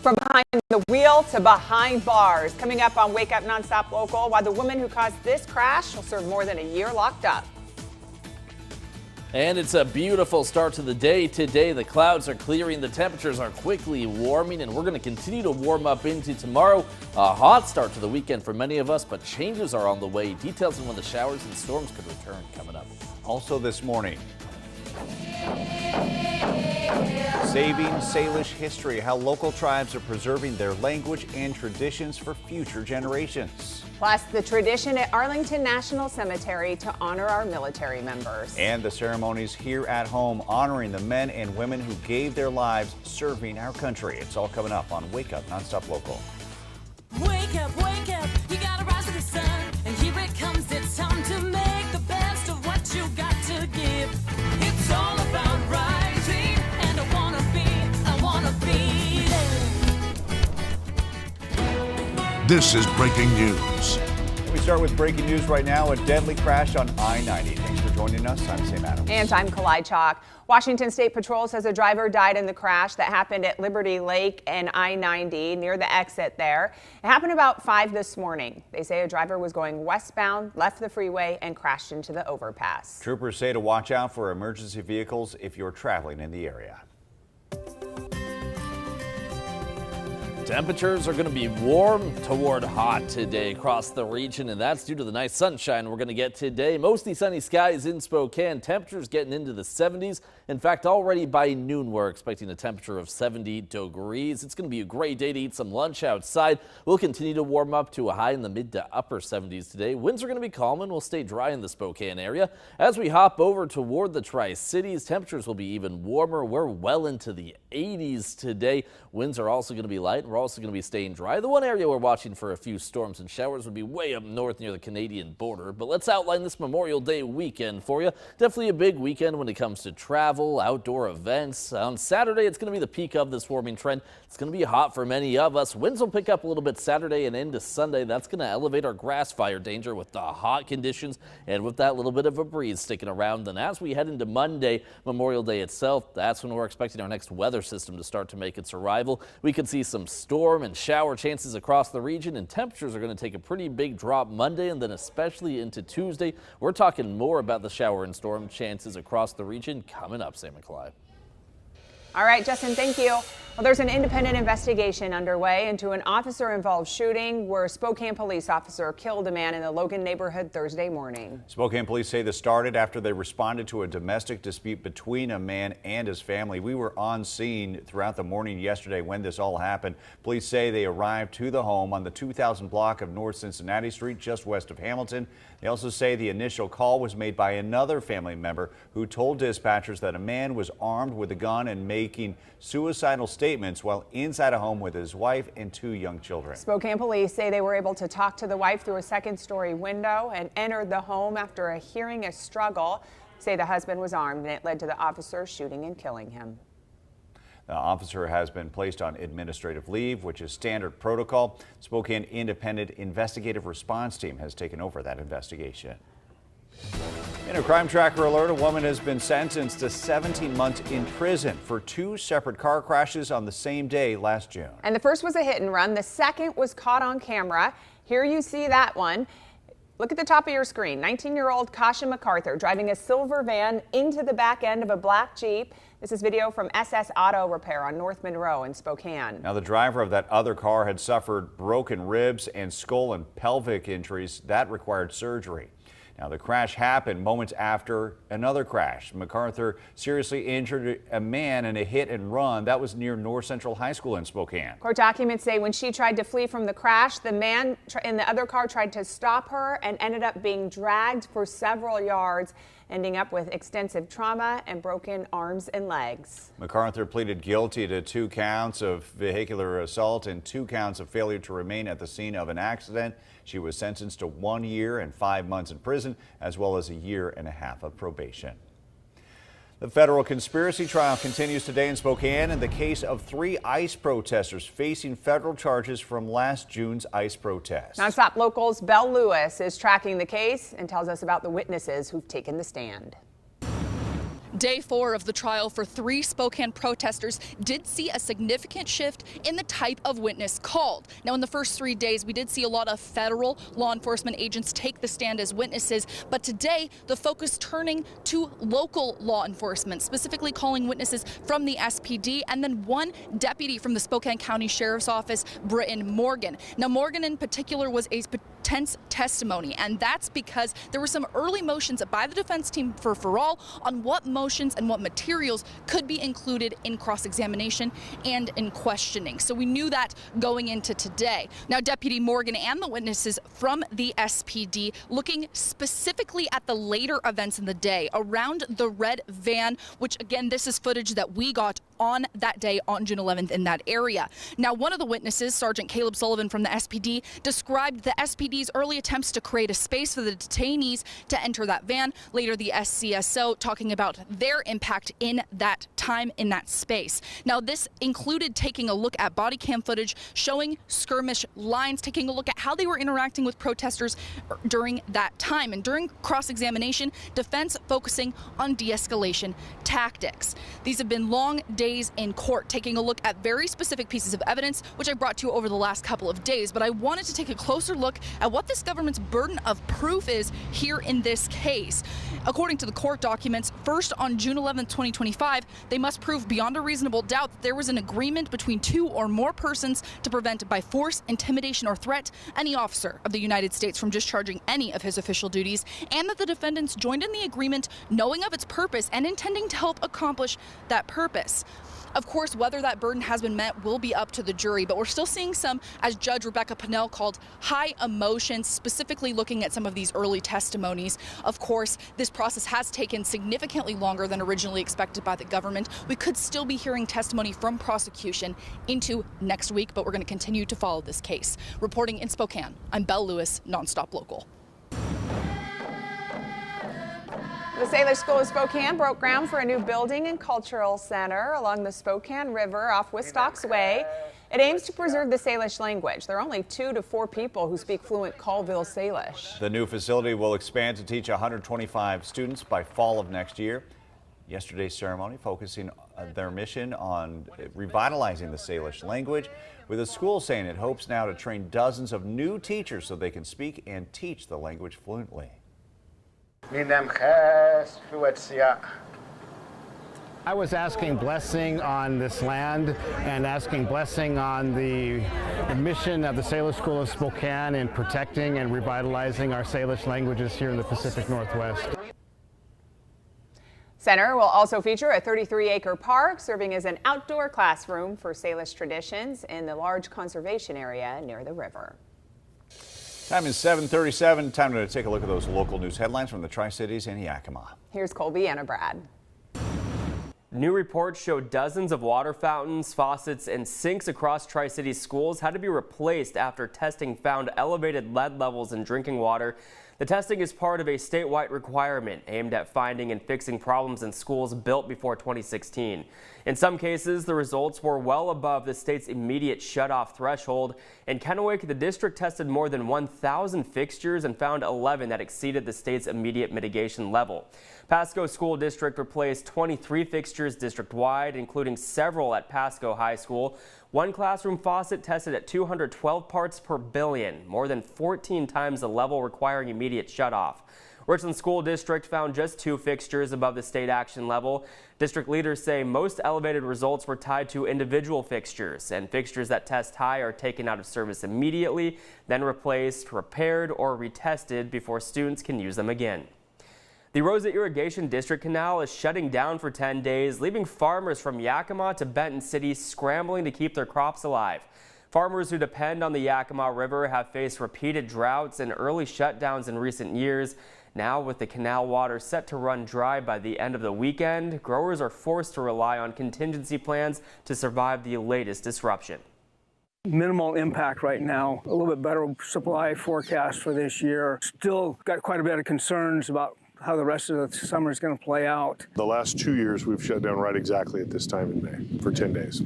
From behind the wheel to behind bars. Coming up on Wake Up NonStop Local, why the woman who caused this crash will serve more than a year locked up. And it's a beautiful start to the day today. The clouds are clearing, the temperatures are quickly warming, and we're going to continue to warm up into tomorrow. A hot start to the weekend for many of us, but changes are on the way. Details on when the showers and storms could return coming up. Also this morning, saving Salish history, how local tribes are preserving their language and traditions for future generations. Plus, the tradition at Arlington National Cemetery to honor our military members. And the ceremonies here at home honoring the men and women who gave their lives serving our country. It's all coming up on Wake Up NonStop Local. Wake up, you gotta rise to the sun. And here it comes, it's time to make the best of what you got to give. It's all about rising, and I wanna be there. This is breaking news. We start with breaking news right now. A deadly crash on I-90. Thanks for joining us. I'm Sam Adams. And I'm Kalai Chalk. Washington State Patrol says a driver died in the crash that happened at Liberty Lake and I-90 near the exit there. It happened about 5 this morning. They say a driver was going westbound, left the freeway, and crashed into the overpass. Troopers say to watch out for emergency vehicles if you're traveling in the area. Temperatures are going to be warm toward hot today across the region, and that's due to the nice sunshine we're going to get today. Mostly sunny skies in Spokane. Temperatures getting into the 70s. In fact, already by noon, we're expecting a temperature of 70 degrees. It's going to be a great day to eat some lunch outside. We'll continue to warm up to a high in the mid to upper 70s today. Winds are going to be calm and will stay dry in the Spokane area. As we hop over toward the Tri-Cities, temperatures will be even warmer. We're well into the 80s today. Winds are also going to be light. We're also going to be staying dry. The one area we're watching for a few storms and showers would be way up north near the Canadian border. But let's outline this Memorial Day weekend for you. Definitely a big weekend when it comes to travel, outdoor events. On Saturday, it's going to be the peak of this warming trend. It's going to be hot for many of us. Winds will pick up a little bit Saturday and into Sunday. That's going to elevate our grass fire danger with the hot conditions and with that little bit of a breeze sticking around. Then as we head into Monday, Memorial Day itself, that's when we're expecting our next weather system to start to make its arrival. We could see some storm and shower chances across the region, and temperatures are going to take a pretty big drop Monday and then especially into Tuesday. We're talking more about the shower and storm chances across the region coming up. Sam and Clyde. All right, Justin, thank you. Well, there's an independent investigation underway into an officer-involved shooting where a Spokane police officer killed a man in the Logan neighborhood Thursday morning. Spokane police say this started after they responded to a domestic dispute between a man and his family. We were on scene throughout the morning yesterday when this all happened. Police say they arrived to the home on the 2000 block of North Cincinnati Street, just west of Hamilton. They also say the initial call was made by another family member who told dispatchers that a man was armed with a gun and making suicidal statements while inside a home with his wife and 2 young children. Spokane police say they were able to talk to the wife through a second-story window and entered the home after hearing a struggle. Say the husband was armed, and it led to the officer shooting and killing him. The officer has been placed on administrative leave, which is standard protocol. Spokane Independent Investigative Response Team has taken over that investigation. In a crime tracker alert, a woman has been sentenced to 17 months in prison for 2 separate car crashes on the same day last June. And the first was a hit and run. The second was caught on camera. Here you see that one. Look at the top of your screen. 19-year-old Kasha MacArthur driving a silver van into the back end of a black Jeep. This is video from SS Auto Repair on North Monroe in Spokane. Now, the driver of that other car had suffered broken ribs and skull and pelvic injuries that required surgery. Now, the crash happened moments after another crash. MacArthur seriously injured a man in a hit and run that was near North Central High School in Spokane. Court documents say when she tried to flee from the crash, the man in the other car tried to stop her and ended up being dragged for several yards, ending up with extensive trauma and broken arms and legs. MacArthur pleaded guilty to 2 counts of vehicular assault and 2 counts of failure to remain at the scene of an accident. She was sentenced to 1 year and 5 months in prison, as well as a year and a half of probation. The federal conspiracy trial continues today in Spokane in the case of 3 ICE protesters facing federal charges from last June's ICE protest. NonStop Local's Belle Lewis is tracking the case and tells us about the witnesses who've taken the stand. Day 4 of the trial for 3 Spokane protesters did see a significant shift in the type of witness called. Now, in the first 3 days, we did see a lot of federal law enforcement agents take the stand as witnesses, but today the focus turning to local law enforcement, specifically calling witnesses from the SPD and then one deputy from the Spokane County Sheriff's Office, Britton Morgan. Now, Morgan in particular was a tense testimony, and that's because there were some early motions by the defense team for Farrell on what motions and what materials could be included in cross-examination and in questioning. So we knew that going into today. Now, Deputy Morgan and the witnesses from the SPD looking specifically at the later events in the day around the red van, which again, this is footage that we got on that day on June 11th in that area. Now, one of the witnesses, Sergeant Caleb Sullivan from the SPD, described the SPD's early attempts to create a space for the detainees to enter that van. Later, the SCSO talking about their impact in that time in that space. Now, this included taking a look at body cam footage showing skirmish lines, taking a look at how they were interacting with protesters during that time. And during cross-examination, defense focusing on de-escalation tactics. These have been long days in court, taking a look at very specific pieces of evidence, which I brought to you over the last couple of days. But I wanted to take a closer look at what this government's burden of proof is here in this case. According to the court documents, first on June 11, 2025, they must prove beyond a reasonable doubt that there was an agreement between 2 or more persons to prevent by force, intimidation, or threat any officer of the United States from discharging any of his official duties, and that the defendants joined in the agreement knowing of its purpose and intending to help accomplish that purpose. Of course, whether that burden has been met will be up to the jury, but we're still seeing some, as Judge Rebecca Pennell called, high emotions, specifically looking at some of these early testimonies. Of course, this process has taken significantly longer than originally expected by the government. We could still be hearing testimony from prosecution into next week, but we're going to continue to follow this case. Reporting in Spokane, I'm Belle Lewis, NonStop Local. The Salish School of Spokane broke ground for a new building and cultural center along the Spokane River off Wistocks Way. It aims to preserve the Salish language. There are only 2 to 4 people who speak fluent Colville Salish. The new facility will expand to teach 125 students by fall of next year. Yesterday's ceremony focusing their mission on revitalizing the Salish language, with the school saying it hopes now to train dozens of new teachers so they can speak and teach the language fluently. I was asking blessing on this land and asking blessing on the mission of the Salish School of Spokane in protecting and revitalizing our Salish languages here in the Pacific Northwest. Center will also feature a 33-acre park serving as an outdoor classroom for Salish traditions in the large conservation area near the river. Time is 7:37. Time to take a look at those local news headlines from the Tri-Cities and Yakima. Here's Colby and Brad. New reports show dozens of water fountains, faucets, and sinks across Tri-Cities schools had to be replaced after testing found elevated lead levels in drinking water. The testing is part of a statewide requirement aimed at finding and fixing problems in schools built before 2016. In some cases, the results were well above the state's immediate shutoff threshold. In Kennewick, the district tested more than 1,000 fixtures and found 11 that exceeded the state's immediate mitigation level. Pasco School District replaced 23 fixtures district-wide, including several at Pasco High School. One classroom faucet tested at 212 parts per billion, more than 14 times the level requiring immediate shutoff. Richland School District found just 2 fixtures above the state action level. District leaders say most elevated results were tied to individual fixtures, and fixtures that test high are taken out of service immediately, then replaced, repaired, or retested before students can use them again. The Rosa Irrigation District Canal is shutting down for 10 days, leaving farmers from Yakima to Benton City scrambling to keep their crops alive. Farmers who depend on the Yakima River have faced repeated droughts and early shutdowns in recent years. Now, with the canal water set to run dry by the end of the weekend, growers are forced to rely on contingency plans to survive the latest disruption. Minimal impact right now, a little bit better supply forecast for this year. Still got quite a bit of concerns about how the rest of the summer is going to play out. The last 2 years we've shut down right exactly at this time in May for 10 days.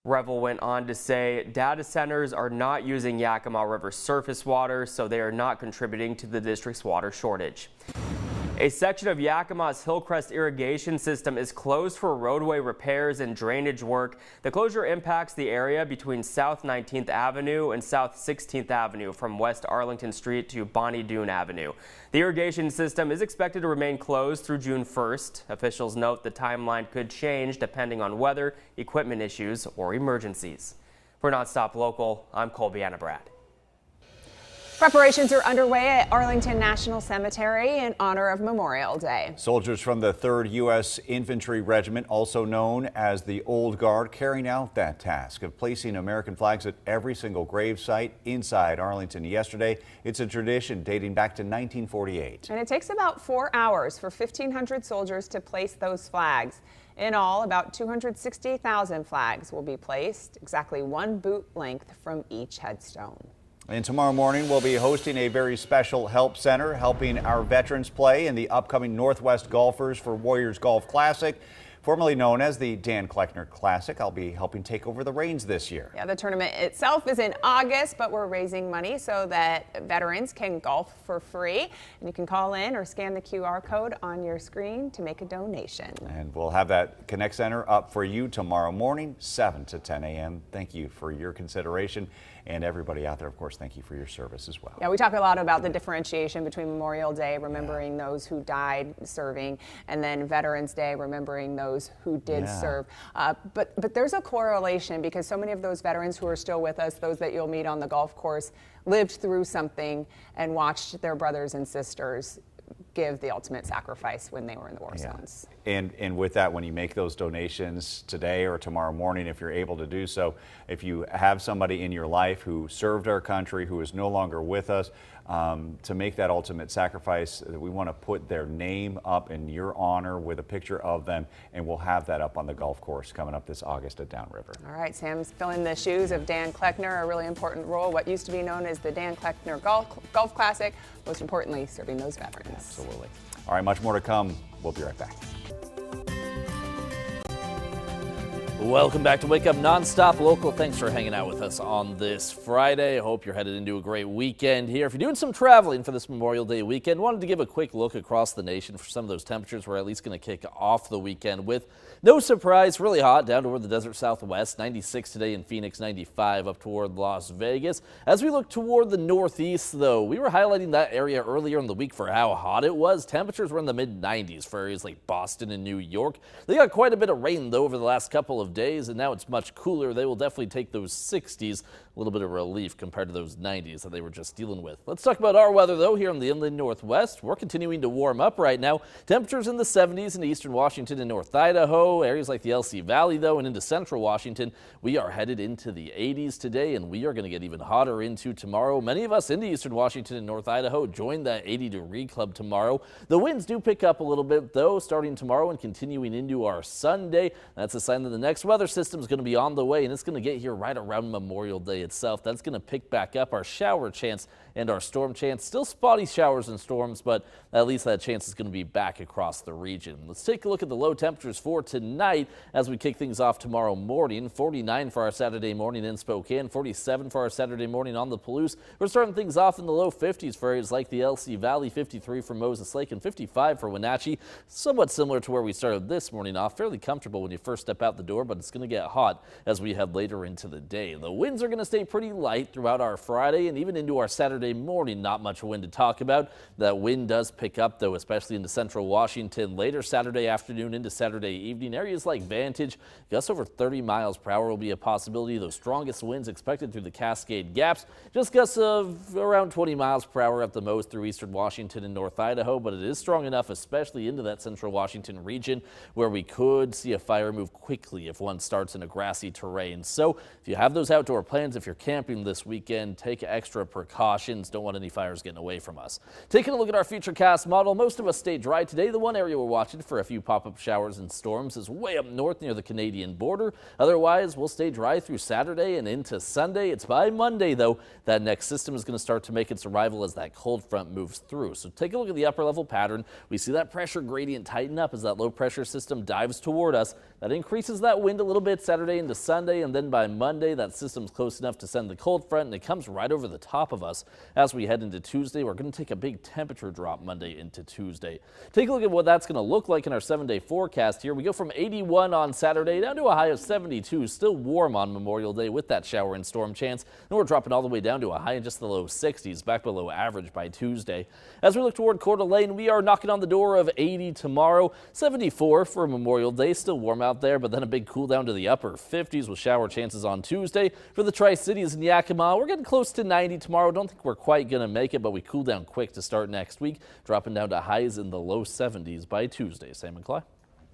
Revel went on to say data centers are not using Yakima River surface water, so they are not contributing to the district's water shortage. A section of Yakima's Hillcrest irrigation system is closed for roadway repairs and drainage work. The closure impacts the area between South 19th Avenue and South 16th Avenue from West Arlington Street to Bonnie Doon Avenue. The irrigation system is expected to remain closed through June 1st. Officials note the timeline could change depending on weather, equipment issues, or emergencies. For NonStop Local, I'm Colby Brad. Preparations are underway at Arlington National Cemetery in honor of Memorial Day. Soldiers from the 3rd U.S. Infantry Regiment, also known as the Old Guard, carrying out that task of placing American flags at every single grave site inside Arlington yesterday. It's a tradition dating back to 1948. And it takes about 4 hours for 1,500 soldiers to place those flags. In all, about 260,000 flags will be placed, exactly 1 boot length from each headstone. And tomorrow morning, we'll be hosting a very special help center, helping our veterans play in the upcoming Northwest Golfers for Warriors Golf Classic, formerly known as the Dan Kleckner Classic. I'll be helping take over the reins this year. Yeah, the tournament itself is in August, but we're raising money so that veterans can golf for free. And you can call in or scan the QR code on your screen to make a donation. And we'll have that Connect Center up for you tomorrow morning, 7 to 10 a.m. Thank you for your consideration. And everybody out there, of course, thank you for your service as well. Yeah, we talk a lot about the differentiation between Memorial Day, remembering those who died serving, and then Veterans Day, remembering those who did serve. But there's a correlation because so many of those veterans who are still with us, those that you'll meet on the golf course, lived through something and watched their brothers and sisters give the ultimate sacrifice when they were in the war zones. And with that, when you make those donations today or tomorrow morning, if you're able to do so, if you have somebody in your life who served our country, who is no longer with us, to make that ultimate sacrifice, we want to put their name up in your honor with a picture of them, and we'll have that up on the golf course coming up this August at Downriver. All right, Sam's filling the shoes of Dan Kleckner, a really important role, what used to be known as the Dan Kleckner Golf Classic, most importantly, serving those veterans. Absolutely. All right, much more to come. We'll be right back. Welcome back to Wake Up NonStop Local. Thanks for hanging out with us on this Friday. I hope you're headed into a great weekend here. If you're doing some traveling for this Memorial Day weekend, wanted to give a quick look across the nation for some of those temperatures. We're at least going to kick off the weekend with, no surprise, really hot down toward the desert southwest. 96 today in Phoenix, 95 up toward Las Vegas. As we look toward the northeast, though, we were highlighting that area earlier in the week for how hot it was. Temperatures were in the mid-90s for areas like Boston and New York. They got quite a bit of rain, though, over the last couple of days, and now it's much cooler. They will definitely take those 60s, a little bit of relief compared to those 90s that they were just dealing with. Let's talk about our weather, though, here in the inland northwest. We're continuing to warm up right now. Temperatures in the 70s in eastern Washington and North Idaho. Areas like the LC Valley, though, and into central Washington, we are headed into the 80s today, and we are going to get even hotter into tomorrow. Many of us into eastern Washington and North Idaho join that 80-degree club tomorrow. The winds do pick up a little bit, though, starting tomorrow and continuing into our Sunday. That's a sign that the next weather system is going to be on the way, and it's going to get here right around Memorial Day itself. That's going to pick back up our shower chance and our storm chance. Still spotty showers and storms, but at least that chance is going to be back across the region. Let's take a look at the low temperatures for tonight as we kick things off tomorrow morning. 49 for our Saturday morning in Spokane, 47 for our Saturday morning on the Palouse. We're starting things off in the low 50s for areas like the LC Valley, 53 for Moses Lake, and 55 for Wenatchee. Somewhat similar to where we started this morning off. Fairly comfortable when you first step out the door, but it's going to get hot as we head later into the day. The winds are going to stay pretty light throughout our Friday and even into our Saturday morning. Not much wind to talk about. That wind does pick up, though, especially into central Washington later Saturday afternoon into Saturday evening. Areas like Vantage, gusts over 30 miles per hour will be a possibility. Those strongest winds expected through the Cascade Gaps. Just gusts of around 20 miles per hour at the most through eastern Washington and North Idaho, but it is strong enough, especially into that central Washington region, where we could see a fire move quickly if one starts in a grassy terrain. So if you have those outdoor plans, if you're camping this weekend, take extra precautions. Don't want any fires getting away from us. Taking a look at our futurecast model, most of us stay dry today. The one area we're watching for a few pop-up showers and storms is way up north near the Canadian border. Otherwise, we'll stay dry through Saturday and into Sunday. It's by Monday, though, that next system is going to start to make its arrival as that cold front moves through. So take a look at the upper level pattern. We see that pressure gradient tighten up as that low pressure system dives toward us. That increases that wind wind a little bit Saturday into Sunday, and then by Monday, that system's close enough to send the cold front, and it comes right over the top of us. As we head into Tuesday, we're going to take a big temperature drop Monday into Tuesday. Take a look at what that's going to look like in our 7-day forecast here. We go from 81 on Saturday down to a high of 72. Still warm on Memorial Day with that shower and storm chance. And we're dropping all the way down to a high in just the low 60s, back below average by Tuesday. As we look toward Coeur d'Alene, we are knocking on the door of 80 tomorrow, 74 for Memorial Day. Still warm out there, but then a big cool down to the upper 50s with shower chances on Tuesday. For the Tri-Cities and Yakima, we're getting close to 90 tomorrow. Don't think we're quite going to make it, but we cool down quick to start next week, dropping down to highs in the low 70s by Tuesday. Sam and Clay.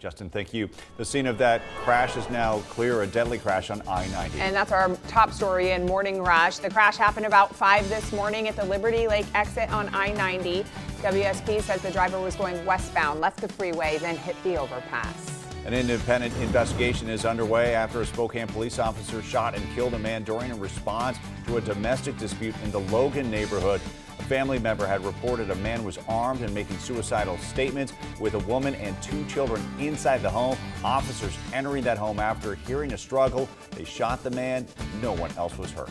Justin, thank you. The scene of that crash is now clear, a deadly crash on I-90. And that's our top story in Morning Rush. The crash happened about 5 this morning at the Liberty Lake exit on I-90. WSP says the driver was going westbound, left the freeway, then hit the overpass. An independent investigation is underway after a Spokane police officer shot and killed a man during a response to a domestic dispute in the Logan neighborhood. A family member had reported a man was armed and making suicidal statements with a woman and 2 children inside the home. Officers entering that home after hearing a struggle. They shot the man. No one else was hurt.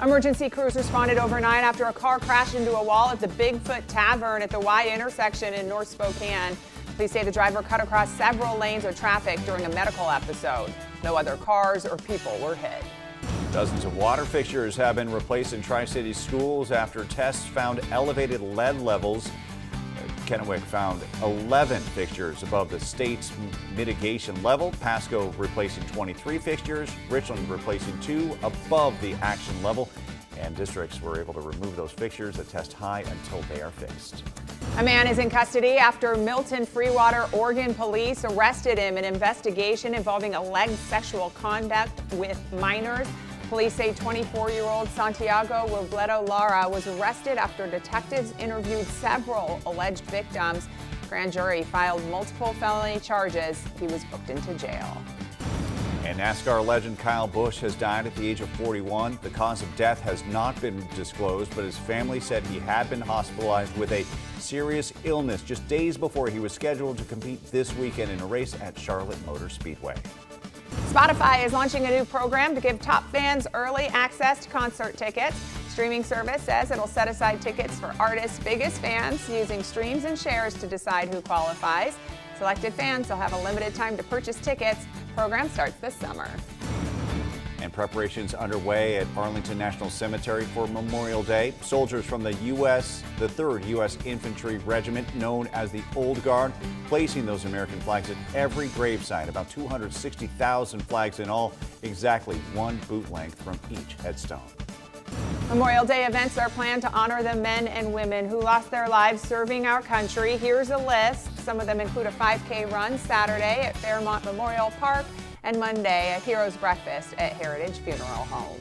Emergency crews responded overnight after a car crashed into a wall at the Bigfoot Tavern at the Y intersection in North Spokane. Police say the driver cut across several lanes of traffic during a medical episode. No other cars or people were hit. Dozens of water fixtures have been replaced in Tri-Cities schools after tests found elevated lead levels. Kennewick found 11 fixtures above the state's mitigation level. Pasco replacing 23 fixtures, Richland replacing 2 above the action level. And districts were able to remove those fixtures that test high until they are fixed. A man is in custody after Milton Freewater, Oregon police arrested him in an investigation involving alleged sexual conduct with minors. Police say 24-year-old Santiago Robledo Lara was arrested after detectives interviewed several alleged victims. Grand jury filed multiple felony charges. He was booked into jail. And NASCAR legend Kyle Busch has died at the age of 41. The cause of death has not been disclosed, but his family said he had been hospitalized with a serious illness just days before he was scheduled to compete this weekend in a race at Charlotte Motor Speedway. Spotify is launching a new program to give top fans early access to concert tickets. Streaming service says it'll set aside tickets for artists' biggest fans using streams and shares to decide who qualifies. Selected fans will have a limited time to purchase tickets. Program starts this summer. And preparations underway at Arlington National Cemetery for Memorial Day. Soldiers from the 3rd U.S. Infantry Regiment, known as the Old Guard, placing those American flags at every gravesite. About 260,000 flags in all, exactly 1 boot length from each headstone. Memorial Day events are planned to honor the men and women who lost their lives serving our country. Here's a list. Some of them include a 5K run Saturday at Fairmont Memorial Park and Monday a Heroes Breakfast at Heritage Funeral Home.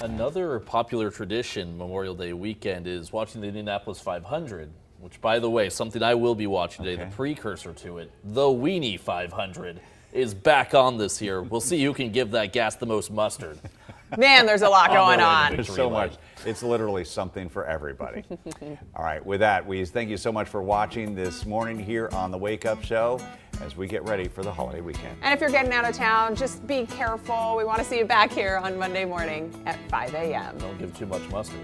Another popular tradition Memorial Day weekend is watching the Indianapolis 500, which, by the way, something I will be watching today, the precursor to it, the Weenie 500, is back on this year. We'll see who can give that gas the most mustard. Man, there's a lot going on. There's so much. It's literally something for everybody. All right, with that, we thank you so much for watching this morning here on the Wake Up Show as we get ready for the holiday weekend. And if you're getting out of town, just be careful. We want to see you back here on Monday morning at 5 a.m. Don't give too much mustard.